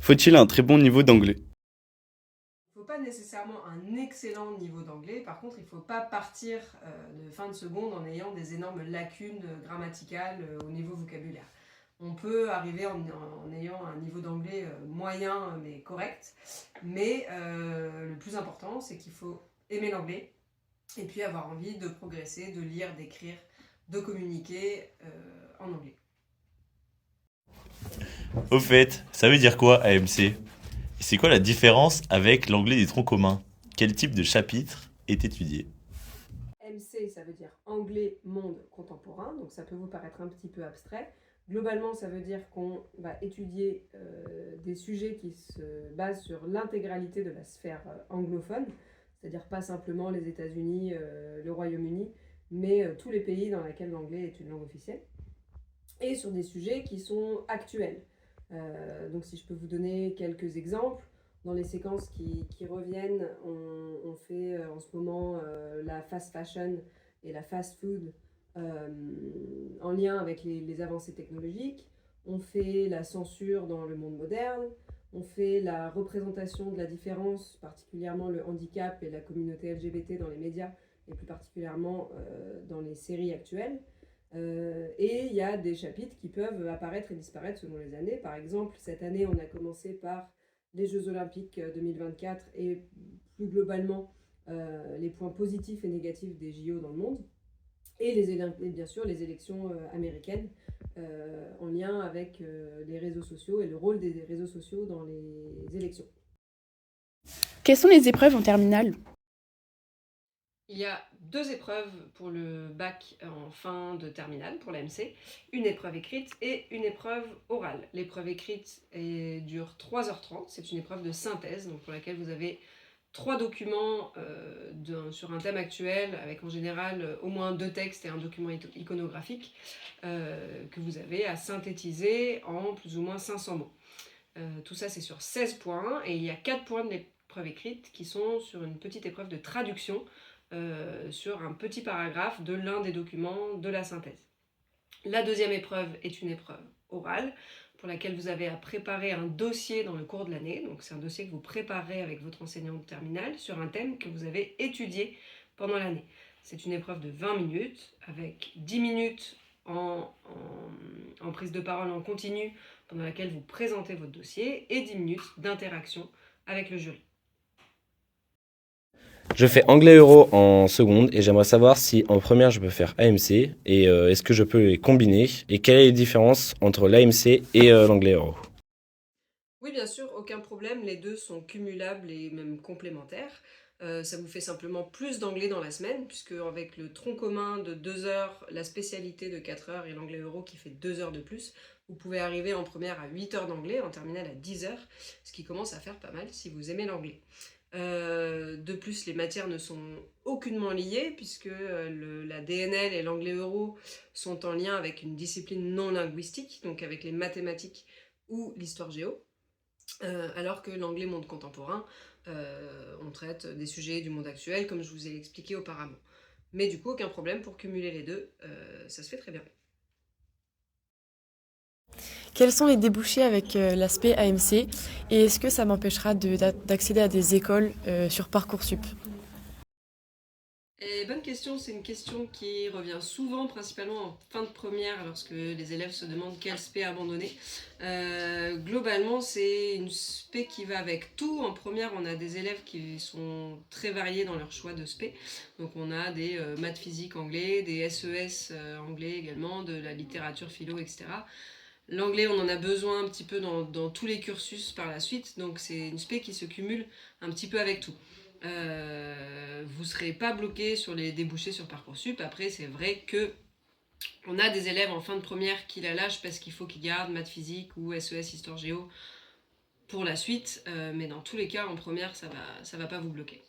Faut-il un très bon niveau d'anglais? Il ne faut pas nécessairement un excellent niveau d'anglais, par contre il ne faut pas partir de fin de seconde en ayant des énormes lacunes grammaticales au niveau vocabulaire. On peut arriver en ayant un niveau d'anglais moyen mais correct, mais le plus important c'est qu'il faut aimer l'anglais et puis avoir envie de progresser, de lire, d'écrire, de communiquer en anglais. Au fait, ça veut dire quoi AMC? Et c'est quoi la différence avec l'anglais des troncs communs? Quel type de chapitre est étudié? MC, ça veut dire anglais monde contemporain, donc ça peut vous paraître un petit peu abstrait. Globalement, ça veut dire qu'on va étudier des sujets qui se basent sur l'intégralité de la sphère anglophone, c'est-à-dire pas simplement les États-Unis, le Royaume-Uni, mais tous les pays dans lesquels l'anglais est une langue officielle, et sur des sujets qui sont actuels. Donc si je peux vous donner quelques exemples, dans les séquences qui reviennent, on fait en ce moment la fast fashion et la fast food euh, en lien avec les avancées technologiques. On fait la censure dans le monde moderne. On fait la représentation de la différence, particulièrement le handicap et la communauté LGBT dans les médias, et plus particulièrement dans les séries actuelles. Et il y a des chapitres qui peuvent apparaître et disparaître selon les années. Par exemple, cette année, on a commencé par les Jeux Olympiques 2024 et plus globalement les points positifs et négatifs des JO dans le monde. Et bien sûr les élections américaines en lien avec les réseaux sociaux et le rôle des réseaux sociaux dans les élections. Quelles sont les épreuves en terminale? Il y a deux épreuves pour le bac en fin de terminale, pour l'AMC, une épreuve écrite et une épreuve orale. L'épreuve écrite dure 3h30, c'est une épreuve de synthèse, donc pour laquelle vous avez 3 documents sur un thème actuel, avec en général au moins 2 textes et un document iconographique que vous avez à synthétiser en plus ou moins 500 mots. Tout ça c'est sur 16 points et il y a 4 points de l'épreuve écrite qui sont sur une petite épreuve de traduction sur un petit paragraphe de l'un des documents de la synthèse. La deuxième épreuve est une épreuve orale pour laquelle vous avez à préparer un dossier dans le cours de l'année. Donc c'est un dossier que vous préparez avec votre enseignant de terminale sur un thème que vous avez étudié pendant l'année. C'est une épreuve de 20 minutes avec 10 minutes en prise de parole en continu pendant laquelle vous présentez votre dossier et 10 minutes d'interaction avec le jury. Je fais anglais euro en seconde et j'aimerais savoir si en première je peux faire AMC et est-ce que je peux les combiner et quelle est la différence entre l'AMC et l'anglais euro. Oui, bien sûr, aucun problème, les deux sont cumulables et même complémentaires. Ça vous fait simplement plus d'anglais dans la semaine, puisque avec le tronc commun de 2 heures, la spécialité de 4 heures et l'anglais euro qui fait 2 heures de plus, vous pouvez arriver en première à 8 heures d'anglais, en terminale à 10 heures, ce qui commence à faire pas mal si vous aimez l'anglais. De plus, les matières ne sont aucunement liées, puisque la DNL et l'anglais euro sont en lien avec une discipline non linguistique, donc avec les mathématiques ou l'histoire géo. Alors que l'anglais monde contemporain, on traite des sujets du monde actuel, comme je vous ai expliqué auparavant. Mais du coup, aucun problème pour cumuler les deux, ça se fait très bien. Quels sont les débouchés avec l'aspect AMC et est-ce que ça m'empêchera d'accéder à des écoles sur Parcoursup? Et bonne question, c'est une question qui revient souvent, principalement en fin de première, lorsque les élèves se demandent quelle spé abandonner. Globalement, c'est une spé qui va avec tout. En première, on a des élèves qui sont très variés dans leur choix de spé. Donc on a des maths physique anglais, des SES anglais également, de la littérature philo, etc. L'anglais, on en a besoin un petit peu dans tous les cursus par la suite, donc c'est une spé qui se cumule un petit peu avec tout. Vous ne serez pas bloqué sur les débouchés sur Parcoursup. Après, c'est vrai que on a des élèves en fin de première qui la lâchent parce qu'il faut qu'ils gardent maths physique ou SES histoire géo pour la suite, mais dans tous les cas, en première, ça va pas vous bloquer.